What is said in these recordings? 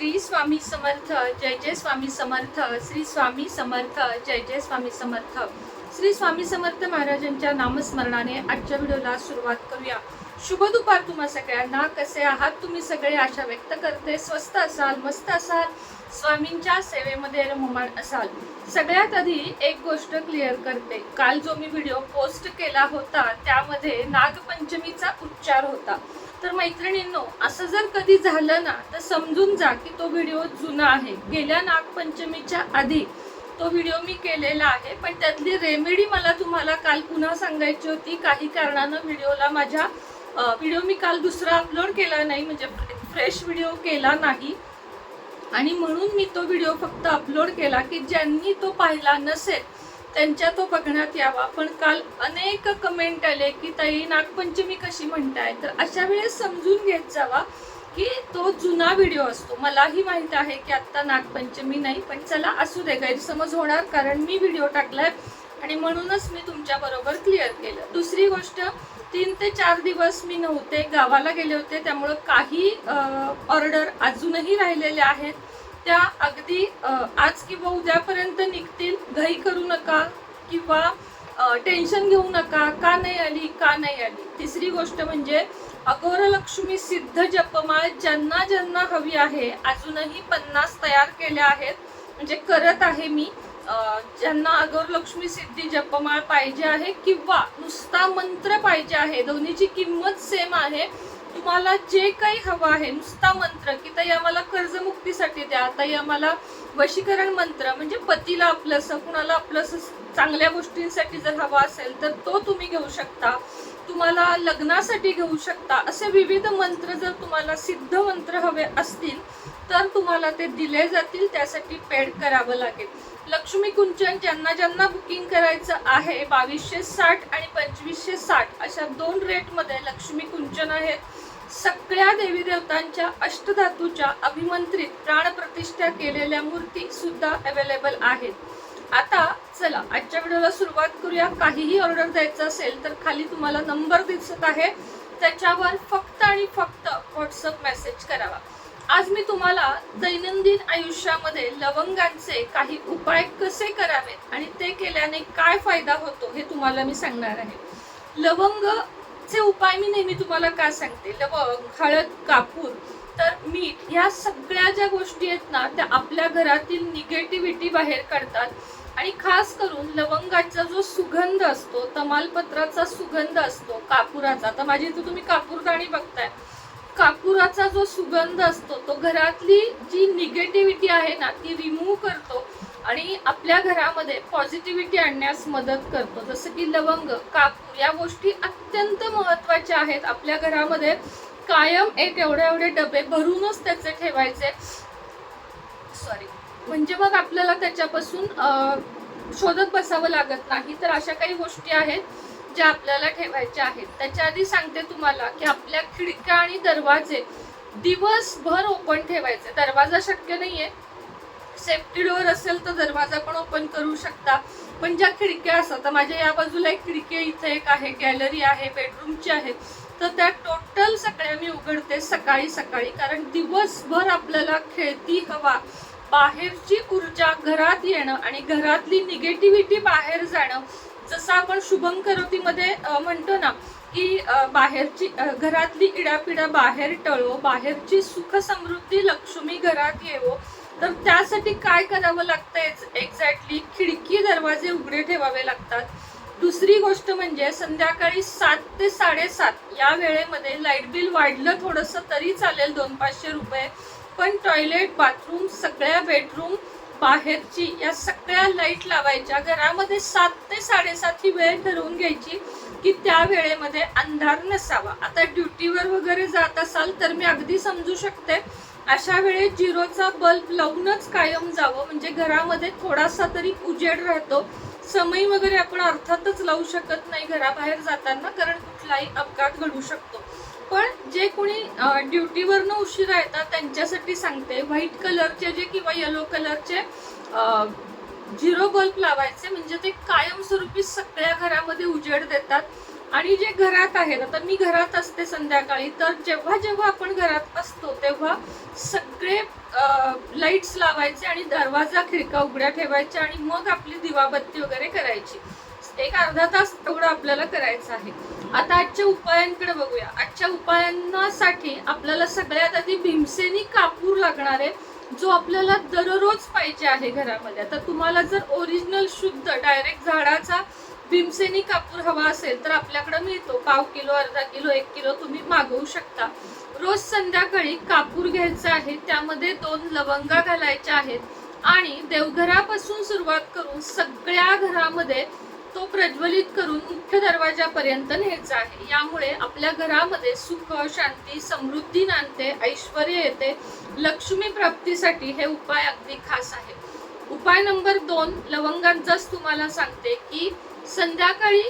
श्री स्वामी समर्थ, जय जय स्वामी समर्थ, श्री स्वामी समर्थ, जय जय स्वामी समर्थ. श्री स्वामी समर्थ महाराजांच्या नामस्मरणाने आजच्या व्हिडिओला सुरुवात करूया. शुभ दुपार तुम्हा सगळ्यांना. कसे आहात तुम्ही सगळे आशा व्यक्त करते. स्वस्त असाल, मस्त असाल, स्वामींच्या सेवेमध्ये रममाण असाल. सगळ्यात आधी एक गोष्ट क्लिअर करते. काल जो मी व्हिडिओ पोस्ट केला होता त्यामध्ये नागपंचमीचा उच्चार होता. तर मैत्रिणींनो, असं जर कधी झालं ना तर समजून जा की तो व्हिडिओ जुना आहे. गेल्या नागपंचमीच्या आधी तो व्हिडिओ मी केलेला आहे, पण त्यातली रेमेडी मला तुम्हाला काल पुन्हा सांगायची होती. काही कारणानं व्हिडिओ मी काल दुसरा अपलोड केला नाही, म्हणजे फ्रेश व्हिडिओ केला नाही, आणि म्हणून मी तो व्हिडिओ फक्त अपलोड केला की ज्यांनी तो पाहिला नसेल त्यांच्या तो बघण्यात यावा. पण काल अनेक कमेंट आले की ताई नागपंचमी कशी म्हणताय, तर अशा वेळेस समजून घेत जावा की तो जुना व्हिडिओ असतो. मलाही माहित आहे की आता नागपंचमी नाही, पण चला असू दे, गैरसमज होणार कारण मी व्हिडिओ टाकलाय आणि म्हणूनच मी तुमच्या बरोबर क्लिअर केलं. दुसरी गोष्ट, 3 ते 4 दिवस मी नव्हते, गावाला गेले होते, त्यामुळं काही ऑर्डर अजूनही राहिलेल्या आहेत. त्या अगदी आज किंवा उद्यापर्यंत निघतील. घाई करू नका किंवा टेन्शन घेऊ नका, का नाही आली. तिसरी गोष्ट म्हणजे अघोरलक्ष्मी सिद्ध जपमाळ ज्यांना ज्यांना हवी आहे, अजूनही 50 तयार केल्या आहेत, म्हणजे करत आहे मी. ज्यांना अघोरलक्ष्मी सिद्धी जपमाळ पाहिजे आहे किंवा नुसता मंत्र पाहिजे आहे, दोन्हीची किंमत सेम आहे. तुम्हाला जे काही हवं आहे, नुसता मंत्र की ताई आम्हाला कर्जमुक्तीसाठी द्या, ताई आम्हाला वशीकरण मंत्र, म्हणजे पतीला आपलंसं, कुणाला आपलंसं चांगल्या गोष्टींसाठी जर हवा असेल तर तो तुम्ही घेऊ शकता. तुम्हाला लग्नासाठी घेऊ शकता. असे विविध मंत्र जर तुम्हाला सिद्ध मंत्र हवे असतील तर तुम्हाला ते दिले जातील. त्यासाठी पेड करावं लागेल. लक्ष्मी कुंचन ज्यांना ज्यांना बुकिंग करायचं आहे, 2260 आणि 2560 अशा 2 रेटमध्ये लक्ष्मी कुंचन आहेत. सगळ्या देवी देवतांच्या अष्टधातूच्या अभिमंत्रित प्राणप्रतिष्ठा केलेल्या मूर्ती सुद्धा अवेलेबल आहेत. आता चला आजच्या व्हिडिओला सुरुवात करूया. काहीही ऑर्डर द्यायचं असेल तर खाली तुम्हाला नंबर दिसत आहे, त्याच्यावर फक्त आणि फक्त व्हॉट्सअप मेसेज करावा. आज मी तुम्हाला दैनंदिन आयुष्यामध्ये लवंगांचे काही उपाय कसे करावेत आणि ते केल्याने काय फायदा होतो हे तुम्हाला मी सांगणार आहे. लवंगचे उपाय मी नेहमी तुम्हाला का सांगते, लवंग, हळद, कापूर, तर मीठ, ह्या सगळ्या ज्या गोष्टी आहेत ना त्या आपल्या घरातील निगेटिव्हिटी बाहेर काढतात. आणि खास करून लवंगाचा जो सुगंध असतो, तमालपत्राचा सुगंध असतो, कापुराचा, तर माझी इथं तुम्ही कापूरदाणी बघताय, कापुराचा जो सुगंध असतो तो घरातली जी निगेटिव्हिटी आहे ना ती रिमूव्ह करतो आणि आपल्या घरामध्ये पॉझिटिव्हिटी आणण्यास मदत करतो. जसं की लवंग, कापूर या गोष्टी अत्यंत महत्त्वाच्या आहेत. आपल्या घरामध्ये कायम एक एवढे डबे भरूनच त्याचे ठेवायचे, म्हणजे मग आपल्याला त्याच्यापासून शोधत बसावं लागत नाही. तर अशा काही गोष्टी आहेत ज्या आपल्याला ठेवायच्या आहेत. त्याच्या आधी सांगते तुम्हाला की आपल्या खिडक्या आणि दरवाजे दिवसभर ओपन ठेवायचे. दरवाजा शक्य नाहीये, सेफ्टी डोअर असेल तर दरवाजा पण ओपन करू शकता, पण ज्या खिडक्या असतात, तर माझ्या या बाजूला एक खिडकी, इथे एक आहे, गॅलरी आहे, बेडरूमची आहे, तर त्या टोटल सगळ्या मी उघडते सकाळी सकाळी. कारण दिवसभर आपल्याला खेळती हवा, बाहेरची ऊर्जा घरात येणं आणि घरातली निगेटिव्हिटी बाहेर जाणं, जसं आपण शुभम करोतीमध्ये म्हणतो ना की बाहेरची घरातली इडापिडा बाहेर टळो, बाहेरची सुख समृद्धी लक्ष्मी घरात येवो, तर त्यासाठी काय करावं लागतंय एक्झॅक्टली, खिडकी दरवाजे उघडे ठेवावे लागतात. दुसरी गोष्ट म्हणजे संध्याकाळी 7 ते 7:30 या वेळेमध्ये लाईट बिल वाढलं थोडंसं तरी चालेल, 200-500 रुपये, पण टॉयलेट, बाथरूम, सगळ्या बेडरूम, बाहेरची या सगळ्या लाईट लावायच्या. घरामध्ये 7 ते 7:30 ही वेळ ठरवून घ्यायची की त्या वेळेमध्ये अंधार नसावा. आता ड्युटीवर वगैरे जात असाल तर मी अगदी समजू शकते, अशा वेळेस 0चा बल्ब लावूनच कायम जावं, म्हणजे घरामध्ये थोडासा तरी उजेड राहतो. समई वगैरे आपण अर्थातच लावू शकत नाही घराबाहेर जाताना, कारण कुठलाही अपघात घडू शकतो. पण जे कोणी ड्युटीवरनं उशिरा येतात त्यांच्यासाठी सांगते, व्हाईट कलरचे जे किंवा येलो कलरचे 0 बल्ब लावायचे, म्हणजे ते कायमस्वरूपी सगळ्या घरामध्ये उजेड देतात. आणि जे घरात आहेत, आता मी घरात असते संध्याकाळी, तर जेव्हा जेव्हा आपण घरात असतो तेव्हा सगळे लाईट्स लावायचे आणि दरवाजा खिडका उघड्या ठेवायच्या आणि मग आपली दिवाबत्ती वगैरे करायची. एक अर्धा तास तेवढं आपल्याला करायचं आहे. आता आजच्या उपायांकडे बघूया. आजच्या उपायांसाठी आपल्याला सगळ्यात आधी भीमसेनी कापूर लागणार आहे, जो आपल्याला दररोज पाहिजे आहे घरामध्ये. आता तुम्हाला जर ओरिजिनल शुद्ध डायरेक्ट झाडाचा भीमसेनी कापूर हवा असेल तर आपल्याकडे मिळतो. पाव किलो, अर्धा किलो, 1 किलो तुम्ही मागवू शकता. रोज संध्याकाळी कापूर घ्यायचा आहे, त्यामध्ये 2 लवंगा घालायच्या आहेत आणि देवघरापासून सुरुवात करून सगळ्या घरामध्ये तो प्रज्वलित करून मुख्य दरवाजापर्यंत न्यायचा आहे. यामुळे आपल्या घरामध्ये सुख, शांती, समृद्धी नांदते, ऐश्वर येते. लक्ष्मी प्राप्तीसाठी हे उपाय अगदी खास आहे. उपाय नंबर 2 लवंगांचाच तुम्हाला सांगते की संध्याकाळी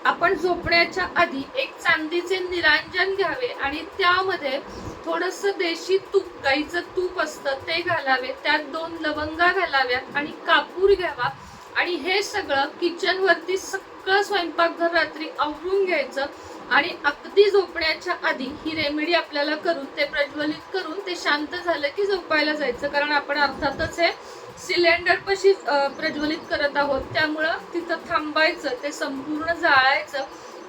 आपण झोपण्याच्या आधी एक चांदीचे निरांजन घ्यावे आणि त्यामध्ये थोडंसं देशी तूप, गाईचं तूप असतं ते घालावे, त्यात 2 लवंगा घालाव्यात आणि कापूर घ्यावा आणि हे सगळं किचन वरती सगळं स्वयंपाकघर रात्री आवरून घ्यायचं आणि अगदी झोपण्याच्या आधी ही रेमेडी आपल्याला करून ते प्रज्वलित करून ते शांत झालं की झोपायला जायचं. कारण आपण अर्थातच हे सिलेंडर पाशी प्रज्वलित करत आहोत, त्यामुळं तिथं थांबायचं, ते संपूर्ण जाळायचं.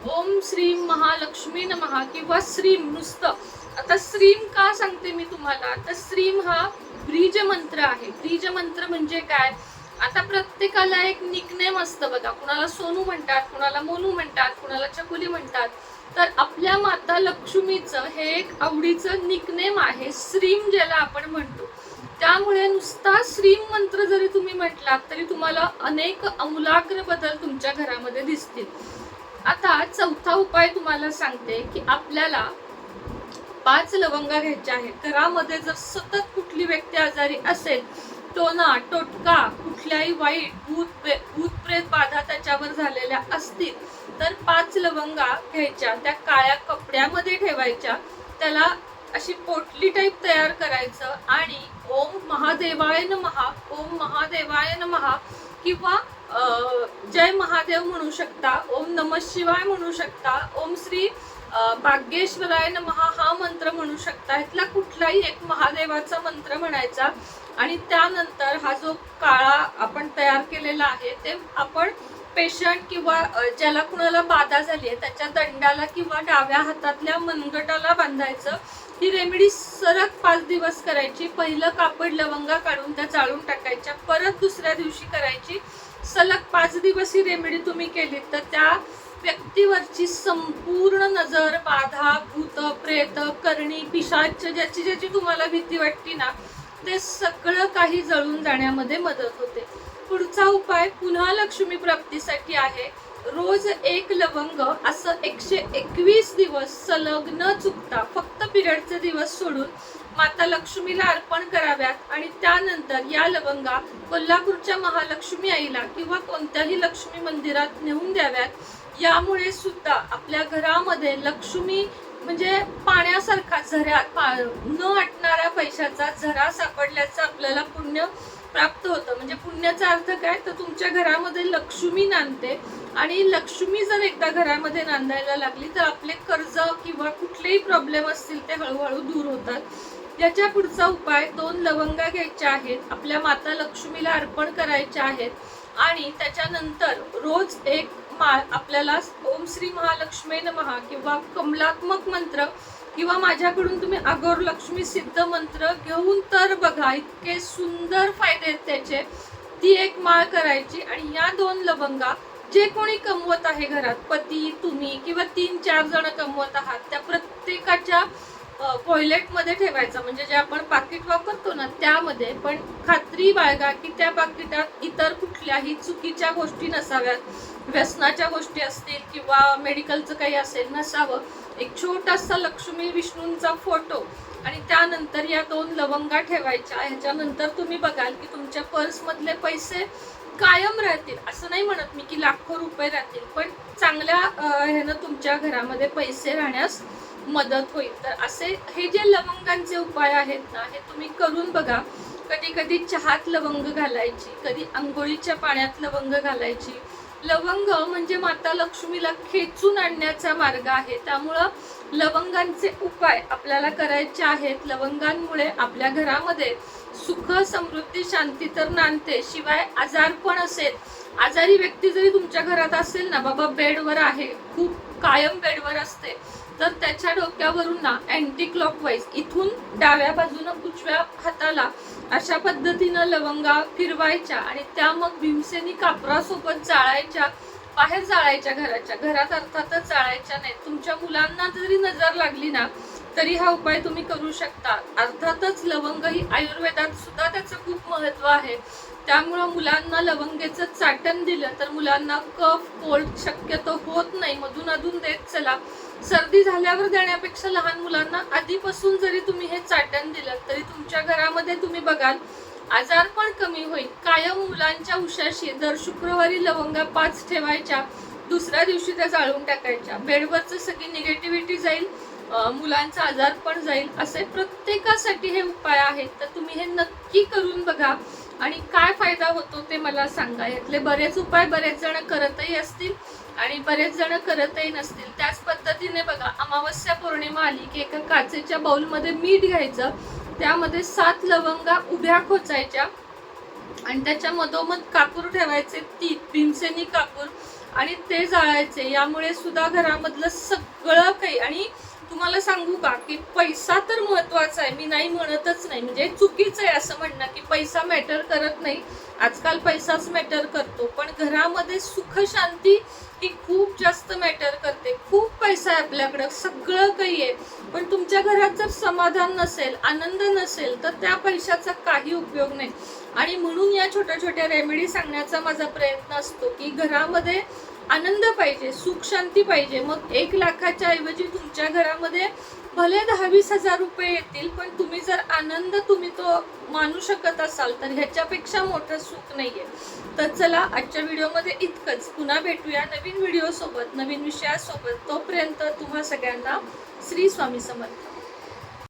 ओम श्रीम महालक्ष्मी नमः किंवा श्रीम नुसतं. आता श्रीम का सांगते मी तुम्हाला, तर श्रीम हा ब्रीज मंत्र आहे. ब्रीज मंत्र म्हणजे काय, आता प्रत्येकाला एक निकनेम असतं बघा. कुणाला सोनू म्हणतात, कुणाला मोनू म्हणतात, कुणाला चकुली म्हणतात. तर आपल्या माता लक्ष्मीचं हे एक आवडीचं निकनेम आहे, श्रीम ज्याला आपण म्हणतो. त्यामुळे नुसता श्रीम मंत्र जरी तुम्ही म्हटलात तरी तुम्हाला अनेक आमूलाग्र बदल तुमच्या घरामध्ये दिसतील. आता चौथा उपाय तुम्हाला सांगते की आपल्याला 5 लवंगा घ्यायच्या आहेत. घरामध्ये जर सतत कुठली व्यक्ती आजारी असेल, टोना टोटका, कुठल्याही वाईट भूत प्रेत बाधा त्याच्यावर झालेल्या असतील तर 5 लवंगा घ्यायच्या, त्या काळ्या कपड्यामध्ये ठेवायच्या, त्याला अशी पोटली टाईप तयार करायचं आणि ओम महादेवाय नमः, ओम महादेवाय नमः किंवा जय महादेव म्हणू शकता, ओम नमः शिवाय म्हणू शकता, ओम श्री भाग्येश्वराय नमः हा मंत्र म्हणू शकता. इथला कुठलाही एक महादेवाचा मंत्र म्हणायचा आणि त्यानंतर हा जो काळा आपण तयार केलेला आहे ते आपण पेशंट किंवा ज्याला कुणाला बाधा झाली आहे त्याच्या दंडाला किंवा डाव्या हातातल्या मनगटाला बांधायचं. ही रेमेडी सरळ 5 दिवस करायची. पहिलं कापड लवंगा काढून त्या जाळून टाकायच्या, परत दुसऱ्या दिवशी करायची. सलग 5 दिवस ही रेमेडी तुम्ही केली तर त्या व्यक्तीवरची संपूर्ण नजर, बाधा, भूत प्रेत, करणी, पिशाच, ज्याची ज्याची तुम्हाला भीती वाटती ना, ते सगळं काही जळून जाण्यामध्ये मदत होते. पुढचा उपाय पुन्हा लक्ष्मी प्राप्तीसाठी आहे. रोज 1 लवंग असं 121 दिवस सलग न चुकता फक्त पिरियडचे दिवस सोडून माता लक्ष्मीला अर्पण कराव्यात आणि त्यानंतर या लवंगा कोल्हापूरच्या महालक्ष्मी आईला किंवा कोणत्याही लक्ष्मी मंदिरात नेऊन द्याव्यात. यामुळे सुद्धा आपल्या घरामध्ये लक्ष्मी म्हणजे पाण्यासारखा झऱ्यात न आटणाऱ्या पैशाचा झरा सापडल्याचं आपल्याला पुण्य प्राप्त होतं. म्हणजे पुण्याचा अर्थ काय, तर तुमच्या घरामध्ये लक्ष्मी नांदते आणि लक्ष्मी जर एकदा घरामध्ये नांदायला लागली तर आपले कर्ज किंवा कुठलेही प्रॉब्लेम असतील ते हळूहळू दूर होतात. याच्या पुढचा उपाय 2 लवंगा घ्यायच्या आहेत, आपल्या माता लक्ष्मीला अर्पण करायच्या आहेत आणि त्याच्यानंतर रोज 1 माळ आपल्याला ओम श्री महालक्ष्मी नमः किंवा कमलात्मक मंत्र किंवा माझ्याकडून तुम्ही अगोर लक्ष्मी सिद्ध मंत्र घेऊन तर बघा, इतके सुंदर फायदे आहेत त्याचे. ती 1 माळ करायची आणि या 2 लवंगा जे कोणी कमवत आहे घरात, पती, तुम्ही किंवा 3-4 जण कमवत आहात, त्या प्रत्येकाच्या वॉलेटमध्ये ठेवायचा. म्हणजे जे आपण पाकिट वापरतो ना त्यामध्ये, पण खात्री बाळगा की त्या पाकिटात इतर कुठल्याही चुकीच्या गोष्टी नसाव्यात, व्यसनाच्या गोष्टी असतील किंवा मेडिकलचं काही असेल नसावं. एक छोटासा लक्ष्मी विष्णूंचा फोटो आणि त्यानंतर या 2 लवंगा ठेवायच्या. ह्याच्यानंतर तुम्ही बघाल की तुमच्या पर्समधले पैसे कायम राहतील. असं नाही म्हणत मी की लाखो रुपये राहतील, पण चांगल्या ह्यानं तुमच्या घरामध्ये पैसे राहण्यास मदत होईल. तर असे हे जे लवंगांचे उपाय आहेत ना, हे तुम्ही करून बघा. कधी कधी चहात लवंग घालायची, कधी आंघोळीच्या पाण्यात लवंग घालायची. लवंग म्हणजे माता लक्ष्मीला खेचून आणण्याचा मार्ग आहे. त्यामुळं लवंगांचे उपाय आपल्याला करायचे आहेत. लवंगांमुळे आपल्या घरामध्ये सुख, समृद्धी, शांती तर नांदते, शिवाय आजारपण असेल, आजारी व्यक्ती जरी तुमच्या घरात असेल ना, बाबा बेडवर आहे, खूप कायम बेडवर असते, तर त्याच्या डोक्यावरून ना अँटी क्लॉकवाईज इथून डाव्या बाजूनं उजव्या हाताला अशा पद्धतीनं लवंगा फिरवायच्या आणि त्या मग भीमसेनी कापरासोबत जाळायच्या. बाहेर जाळायच्या, घरात अर्थातच जाळायच्या नाही. तुमच्या मुलांना जरी नजर लागली ना तरी हा उपाय तुम्ही करू शकता. अर्थातच लवंग ही आयुर्वेदात सुद्धा त्याचं खूप महत्व आहे. त्यामुळं मुलांना लवंगेचं चाटण दिलं तर मुलांना कफ, कोल्ड शक्यतो होत नाही. मधून अधून देत चला. सर्दी झाल्यावर देण्यापेक्षा लहान मुलांना आधीपासून जरी तुम्ही हे चाटण दिलं तरी तुमच्या घरामध्ये तुम्ही बघाल आजारपण कमी होईल. कायम मुलांच्या उशाशी दर शुक्रवारी लवंगा 5 ठेवायच्या, दुसऱ्या दिवशी त्या जाळून टाकायच्या. बेडवरचं सगळी निगेटिव्हिटी जाईल, मुलांचा आजारपण जाईल. असे प्रत्येकासाठी हे उपाय आहेत. तर तुम्ही हे नक्की करून बघा आणि काय फायदा होतो ते मला सांगा. यातले बरेच उपाय बरेच जण करतही असतील आणि बरेच जण करतही नसतील. त्याच पद्धतीने बघा, अमावस्या पौर्णिमा आली की एका काचेच्या बाउलमध्ये मीठ घ्यायचं, त्यामध्ये 7 लवंगा उभ्या खोचायच्या आणि त्याच्या मधोमध कापूर ठेवायचे, 3 भीमसेनी कापूर, आणि ते जाळायचे. यामुळे सुद्धा घरामधलं सगळं काही, आणि तुम्हाला सांगू का की पैसा तर महत्वाचा आहे, मी नाही म्हणतच नाही, म्हणजे चुकीचं आहे असं म्हणणं की पैसा मॅटर करत नाही. आजकाल पैसाच मॅटर करतो, पण घरामध्ये सुख शांती ही खूप जास्त मॅटर करते. खूप पैसा आहे आपल्याकडं, सगळं काही आहे, पण तुमच्या घरात जर समाधान नसेल, आनंद नसेल, तर त्या पैशाचा काही उपयोग नाही. आणि म्हणून या छोट्या छोट्या रेमेडी सांगण्याचा माझा प्रयत्न असतो की घरामध्ये आनंद पाहिजे, सुख शांती पाहिजे. मग 1 लाखाच्या ऐवजी तुमच्या घरामध्ये भले 10-20 हजार रुपये येतील, पण तुम्ही जर आनंद तुम्ही तो मानू शकत असाल तर ह्याच्यापेक्षा मोठं सुख नाहीये. तर चला, आजच्या व्हिडिओमध्ये इतकंच. पुन्हा भेटूया नवीन व्हिडिओ सोबत, नवीन विषयासोबत. तोपर्यंत तुम्हा सगळ्यांना श्री स्वामी समर्थ.